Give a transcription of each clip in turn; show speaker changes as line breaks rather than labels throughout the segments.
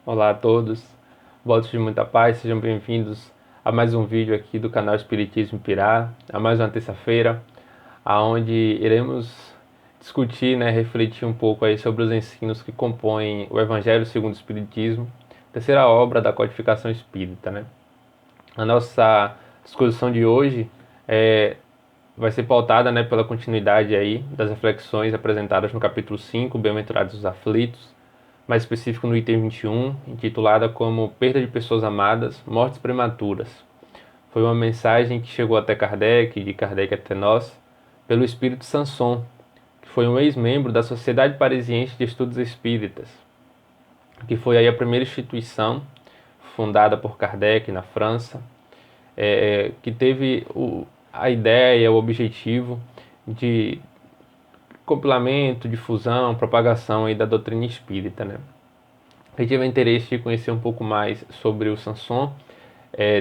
Olá a todos, votos de muita paz, sejam bem-vindos a mais um vídeo aqui do canal Espiritismo Pirá, a mais uma terça-feira, aonde iremos discutir, refletir um pouco aí sobre os ensinos que compõem o Evangelho segundo o Espiritismo, terceira obra da codificação espírita, A nossa discussão de hoje vai ser pautada, pela continuidade aí das reflexões apresentadas no capítulo 5, Bem-aventurados os aflitos, mais específico no item 21, intitulada como Perda de Pessoas Amadas, Mortes Prematuras. Foi uma mensagem que chegou até Kardec, de Kardec até nós, pelo espírito Sanson, que foi um ex-membro da Sociedade Parisiense de Estudos Espíritas, que foi aí a primeira instituição fundada por Kardec na França, que teve a ideia, o objetivo de compilamento, difusão, propagação aí da doutrina espírita, Quem tiver interesse de conhecer um pouco mais sobre o Sanson,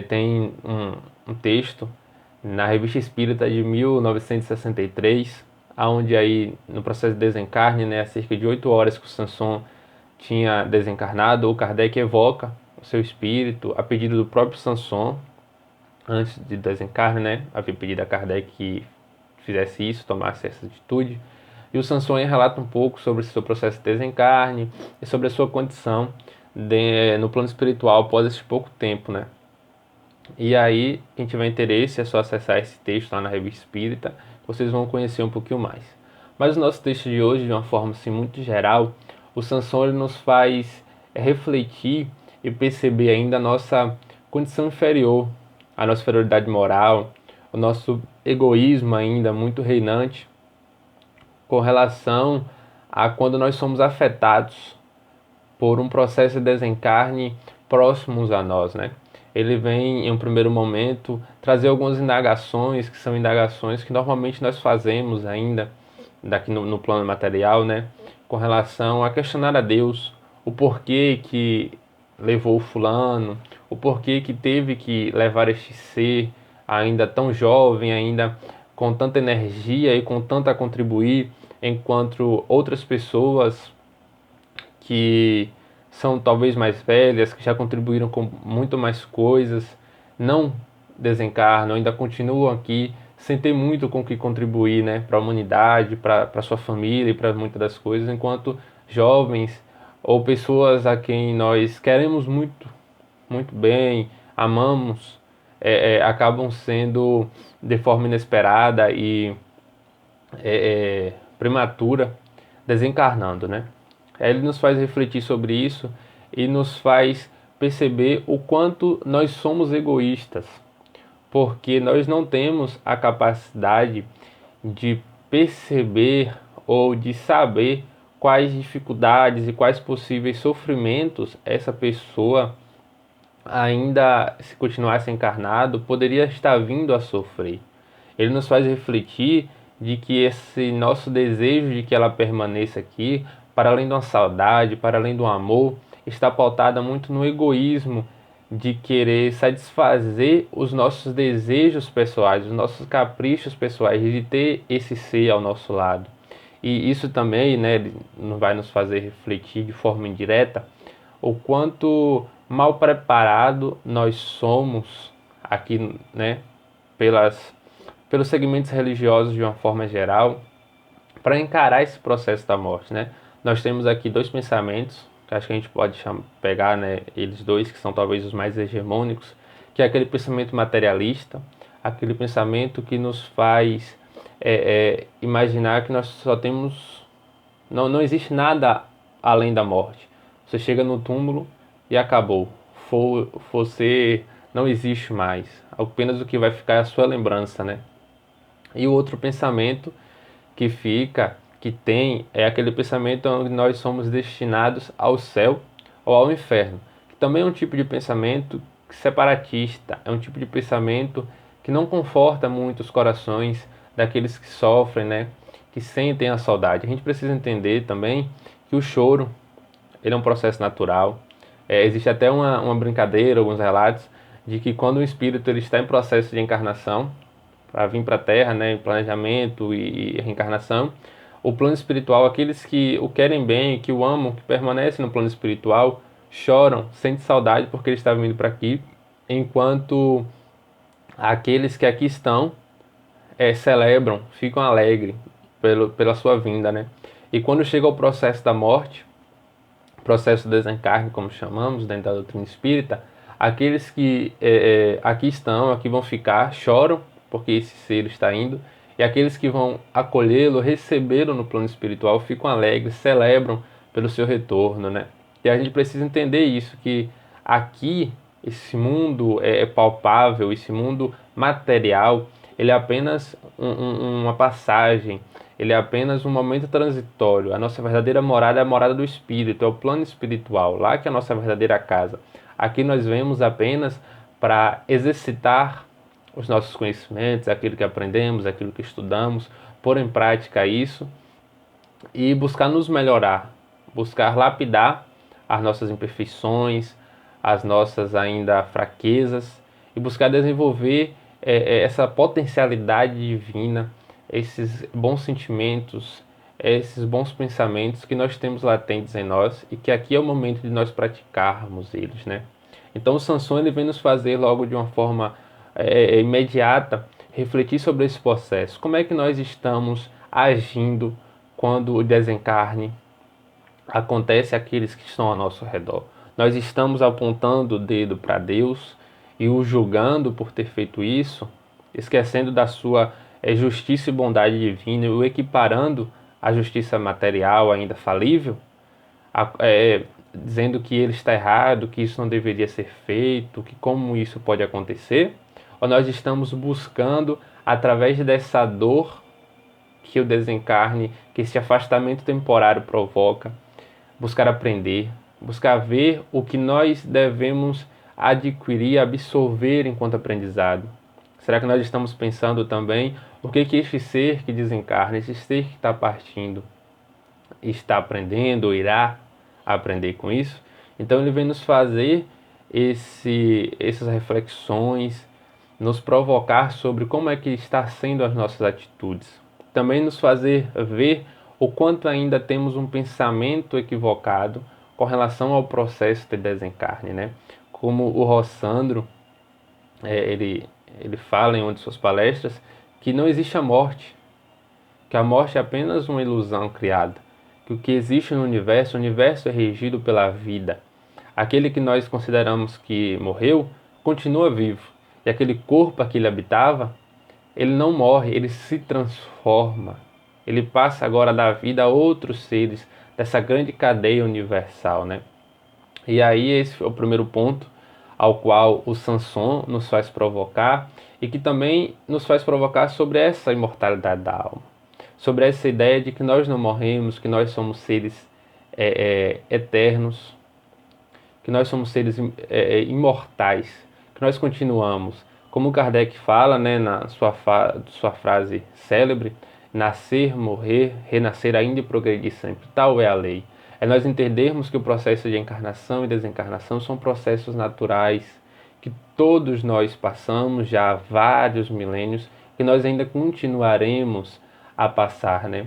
tem um texto na Revista Espírita de 1963, onde aí no processo de desencarne, há cerca de 8 horas que o Sanson tinha desencarnado, o Kardec evoca o seu espírito a pedido do próprio Sanson, antes de desencarne, havia pedido a Kardec que fizesse isso, tomasse essa atitude. E o Sanson relata um pouco sobre o seu processo de desencarne e sobre a sua condição no plano espiritual após esse pouco tempo, E aí, quem tiver interesse, é só acessar esse texto lá na Revista Espírita, vocês vão conhecer um pouquinho mais. Mas o nosso texto de hoje, de uma forma assim, muito geral, o Sanson ele nos faz refletir e perceber ainda a nossa condição inferior, a nossa inferioridade moral, o nosso egoísmo ainda muito reinante com relação a quando nós somos afetados por um processo de desencarne próximos a nós, Ele vem, em um primeiro momento, trazer algumas indagações, que são indagações que normalmente nós fazemos ainda, daqui no plano material, com relação a questionar a Deus, o porquê que levou o fulano, o porquê que teve que levar este ser ainda tão jovem, ainda com tanta energia e com tanto a contribuir, enquanto outras pessoas que são talvez mais velhas, que já contribuíram com muito mais coisas, não desencarnam, ainda continuam aqui sem ter muito com o que contribuir, para a humanidade, para sua família e para muitas das coisas, enquanto jovens ou pessoas a quem nós queremos muito, muito bem, amamos, acabam sendo de forma inesperada e prematura, desencarnando, Ele nos faz refletir sobre isso e nos faz perceber o quanto nós somos egoístas, porque nós não temos a capacidade de perceber ou de saber quais dificuldades e quais possíveis sofrimentos essa pessoa, ainda se continuasse encarnado, poderia estar vindo a sofrer. Ele nos faz refletir de que esse nosso desejo de que ela permaneça aqui, para além de uma saudade, para além do amor, está pautada muito no egoísmo de querer satisfazer os nossos desejos pessoais, os nossos caprichos pessoais, de ter esse ser ao nosso lado. E isso também, vai nos fazer refletir de forma indireta o quanto mal preparado nós somos aqui, pelos segmentos religiosos de uma forma geral, para encarar esse processo da morte, Nós temos aqui dois pensamentos, que acho que a gente pode pegar, eles dois, que são talvez os mais hegemônicos, que é aquele pensamento materialista, aquele pensamento que nos faz imaginar que nós só temos... Não existe nada além da morte. Você chega no túmulo e acabou. Você não existe mais. Apenas o que vai ficar é a sua lembrança, E o outro pensamento que tem, é aquele pensamento onde nós somos destinados ao céu ou ao inferno, que também é um tipo de pensamento separatista, é um tipo de pensamento que não conforta muito os corações daqueles que sofrem, que sentem a saudade. A gente precisa entender também que o choro, ele é um processo natural. Existe até uma brincadeira, alguns relatos, de que quando o espírito ele está em processo de encarnação, para vir para a Terra, em planejamento e reencarnação, o plano espiritual, aqueles que o querem bem, que o amam, que permanecem no plano espiritual, choram, sentem saudade porque eles estavam vindo para aqui, enquanto aqueles que aqui estão celebram, ficam alegres pela sua vinda, né? E quando chega o processo da morte, processo do desencarne, como chamamos dentro da doutrina espírita, aqueles que aqui estão, aqui vão ficar, choram porque esse ser está indo, e aqueles que vão acolhê-lo, recebê-lo no plano espiritual, ficam alegres, celebram pelo seu retorno, né? E a gente precisa entender isso, que aqui esse mundo é palpável, esse mundo material, ele é apenas uma passagem, ele é apenas um momento transitório. A nossa verdadeira morada é a morada do espírito, é o plano espiritual, lá que é a nossa verdadeira casa. Aqui nós vemos apenas para exercitar os nossos conhecimentos, aquilo que aprendemos, aquilo que estudamos, pôr em prática isso e buscar nos melhorar, buscar lapidar as nossas imperfeições, as nossas ainda fraquezas e buscar desenvolver essa potencialidade divina, esses bons sentimentos, esses bons pensamentos que nós temos latentes em nós e que aqui é o momento de nós praticarmos eles, né? Então o Sanson ele vem nos fazer logo de uma forma imediata refletir sobre esse processo. Como é que nós estamos agindo quando o desencarne acontece àqueles que estão ao nosso redor? Nós estamos apontando o dedo para Deus e o julgando por ter feito isso, esquecendo da sua justiça e bondade divina e o equiparando à justiça material ainda falível, dizendo que ele está errado, que isso não deveria ser feito, que como isso pode acontecer? Ou nós estamos buscando, através dessa dor que o desencarne, que esse afastamento temporário provoca, buscar aprender, buscar ver o que nós devemos adquirir, absorver enquanto aprendizado? Será que nós estamos pensando também o que este ser que desencarna, esse ser que está partindo, está aprendendo ou irá aprender com isso? Então ele vem nos fazer essas reflexões, nos provocar sobre como é que está sendo as nossas atitudes. Também nos fazer ver o quanto ainda temos um pensamento equivocado com relação ao processo de desencarne, né? Como o Rossandro, ele fala em uma de suas palestras que não existe a morte, que a morte é apenas uma ilusão criada, que o que existe no universo, o universo é regido pela vida. Aquele que nós consideramos que morreu, continua vivo. E aquele corpo a que ele habitava, ele não morre, ele se transforma. Ele passa agora a dar vida a outros seres dessa grande cadeia universal, né? E aí esse é o primeiro ponto ao qual o Sanson nos faz provocar e que também nos faz provocar sobre essa imortalidade da alma, sobre essa ideia de que nós não morremos, que nós somos seres eternos, que nós somos seres imortais, que nós continuamos. Como Kardec fala, né, na sua frase célebre, nascer, morrer, renascer ainda e progredir sempre, tal é a lei. É nós entendermos que o processo de encarnação e desencarnação são processos naturais, que todos nós passamos já há vários milênios, que nós ainda continuaremos a passar, né?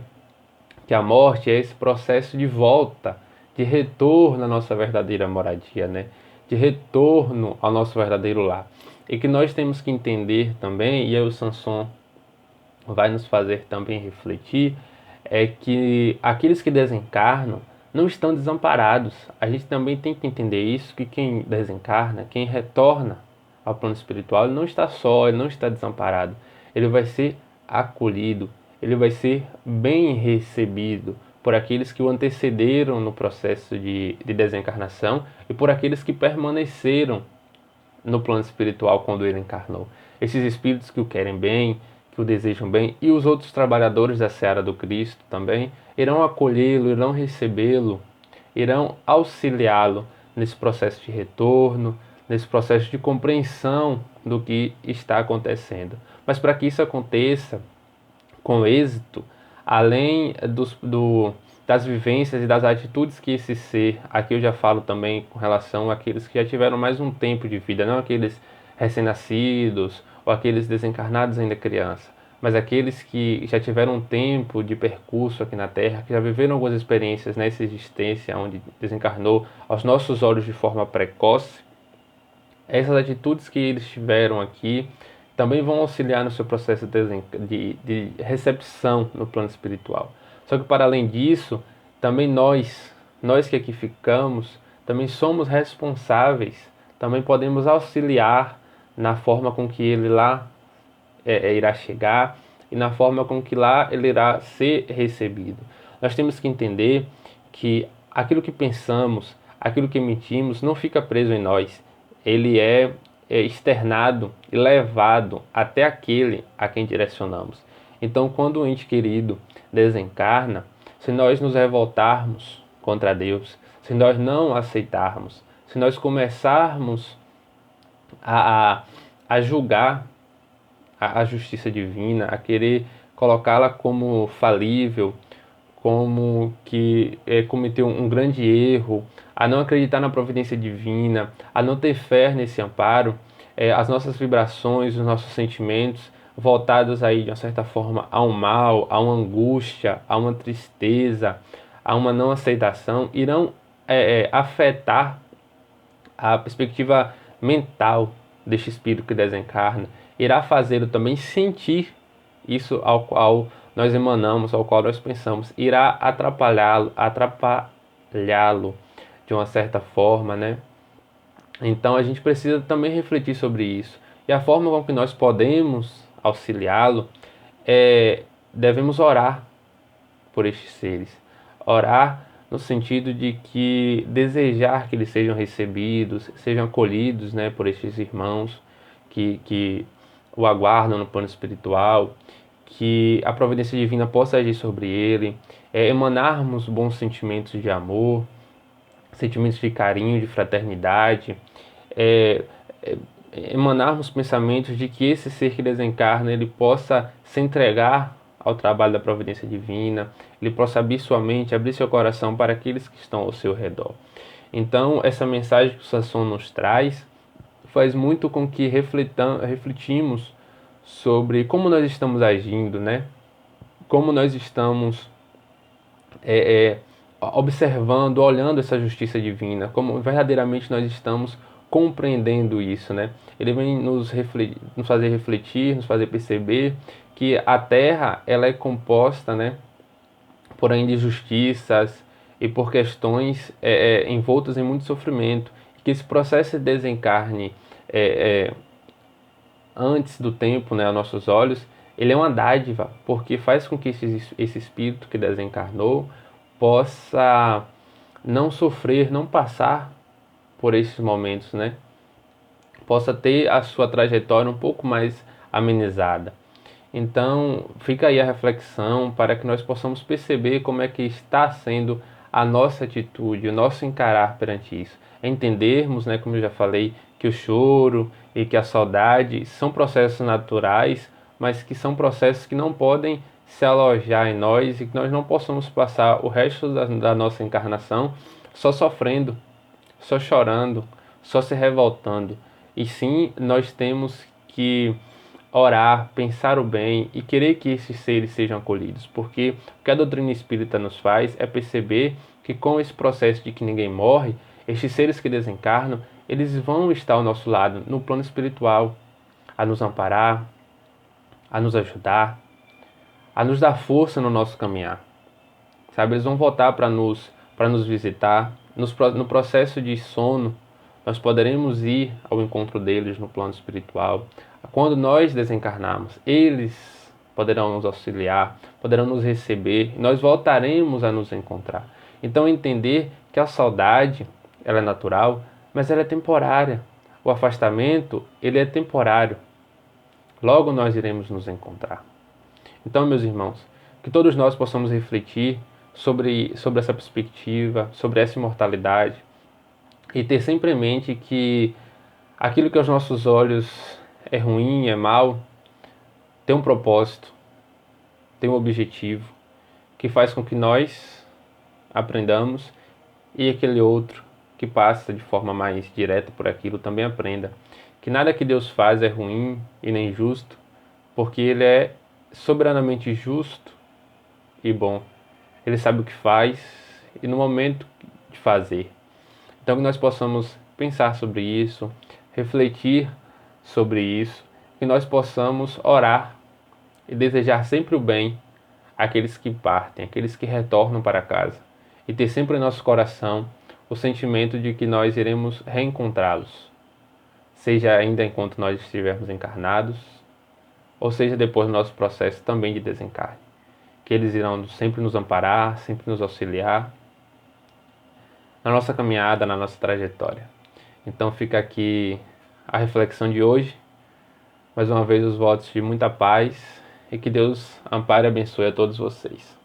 Que a morte é esse processo de volta, de retorno à nossa verdadeira moradia, né? De retorno ao nosso verdadeiro lar. E que nós temos que entender também, e aí o Sanson vai nos fazer também refletir, é que aqueles que desencarnam não estão desamparados. A gente também tem que entender isso, que quem desencarna, quem retorna ao plano espiritual, ele não está só, ele não está desamparado. Ele vai ser acolhido, ele vai ser bem recebido por aqueles que o antecederam no processo de desencarnação e por aqueles que permaneceram no plano espiritual quando ele encarnou. Esses espíritos que o querem bem, que o desejam bem, e os outros trabalhadores da seara do Cristo também, irão acolhê-lo, irão recebê-lo, irão auxiliá-lo nesse processo de retorno, nesse processo de compreensão do que está acontecendo. Mas para que isso aconteça com êxito, além das vivências e das atitudes que esse ser, aqui eu já falo também com relação àqueles que já tiveram mais um tempo de vida, não aqueles recém-nascidos ou aqueles desencarnados ainda criança, mas aqueles que já tiveram um tempo de percurso aqui na Terra, que já viveram algumas experiências nessa existência, onde desencarnou aos nossos olhos de forma precoce, essas atitudes que eles tiveram aqui também vão auxiliar no seu processo de recepção no plano espiritual. Só que para além disso, também nós que aqui ficamos, também somos responsáveis, também podemos auxiliar na forma com que ele lá irá chegar e na forma com que lá ele irá ser recebido. Nós temos que entender que aquilo que pensamos, aquilo que emitimos, não fica preso em nós. Ele é externado e levado até aquele a quem direcionamos. Então, quando o ente querido desencarna, se nós nos revoltarmos contra Deus, se nós não aceitarmos, se nós começarmos a julgar a justiça divina, a querer colocá-la como falível, como que cometeu um grande erro, a não acreditar na providência divina, a não ter fé nesse amparo, as nossas vibrações, os nossos sentimentos voltados aí de uma certa forma ao mal, a uma angústia, a uma tristeza, a uma não aceitação, irão afetar a perspectiva mental deste espírito que desencarna, irá fazê-lo também sentir isso ao qual nós emanamos, ao qual nós pensamos, irá atrapalhá-lo de uma certa forma, né? Então a gente precisa também refletir sobre isso. E a forma com que nós podemos auxiliá-lo devemos orar por estes seres. Orar no sentido de que desejar que eles sejam recebidos, sejam acolhidos, né, por estes irmãos que o aguardam no plano espiritual, que a providência divina possa agir sobre ele, emanarmos bons sentimentos de amor, sentimentos de carinho, de fraternidade, emanarmos pensamentos de que esse ser que desencarna, ele possa se entregar ao trabalho da providência divina, ele possa abrir sua mente, abrir seu coração para aqueles que estão ao seu redor. Então, essa mensagem que o Sanson nos traz faz muito com que refletimos sobre como nós estamos agindo, né? Como nós estamos observando, olhando essa justiça divina, como verdadeiramente nós estamos compreendendo isso, né? Ele vem nos fazer refletir, nos fazer perceber que a Terra ela é composta, né, por injustiças e por questões envoltas em muito sofrimento, que esse processo de desencarne antes do tempo, né, aos nossos olhos, ele é uma dádiva, porque faz com que esse espírito que desencarnou possa não sofrer, não passar por esses momentos, né? Possa ter a sua trajetória um pouco mais amenizada. Então, fica aí a reflexão para que nós possamos perceber como é que está sendo a nossa atitude, o nosso encarar perante isso. Entendermos, né, como eu já falei, que o choro e que a saudade são processos naturais, mas que são processos que não podem se alojar em nós e que nós não possamos passar o resto da nossa encarnação só sofrendo, só chorando, só se revoltando. E sim, nós temos que orar, pensar o bem e querer que esses seres sejam acolhidos, porque o que a doutrina espírita nos faz é perceber que com esse processo de que ninguém morre, estes seres que desencarnam, eles vão estar ao nosso lado no plano espiritual, a nos amparar, a nos ajudar, a nos dar força no nosso caminhar. Sabe, eles vão voltar para nos visitar. No processo de sono, nós poderemos ir ao encontro deles no plano espiritual. Quando nós desencarnarmos, eles poderão nos auxiliar, poderão nos receber, e nós voltaremos a nos encontrar. Então, entender que a saudade, ela é natural, mas ela é temporária. O afastamento, ele é temporário. Logo nós iremos nos encontrar. Então, meus irmãos, que todos nós possamos refletir sobre essa perspectiva, sobre essa imortalidade, e ter sempre em mente que aquilo que aos nossos olhos é ruim, é mal, tem um propósito, tem um objetivo, que faz com que nós aprendamos e aquele outro que passa de forma mais direta por aquilo também aprenda. Que nada que Deus faz é ruim e nem justo, porque Ele é soberanamente justo e bom. Ele sabe o que faz e no momento de fazer. Então que nós possamos pensar sobre isso, refletir sobre isso, que nós possamos orar e desejar sempre o bem àqueles que partem, àqueles que retornam para casa, e ter sempre em nosso coração o sentimento de que nós iremos reencontrá-los, seja ainda enquanto nós estivermos encarnados, ou seja depois do nosso processo também de desencarne. Que eles irão sempre nos amparar, sempre nos auxiliar na nossa caminhada, na nossa trajetória. Então fica aqui a reflexão de hoje. Mais uma vez os votos de muita paz e que Deus ampare e abençoe a todos vocês.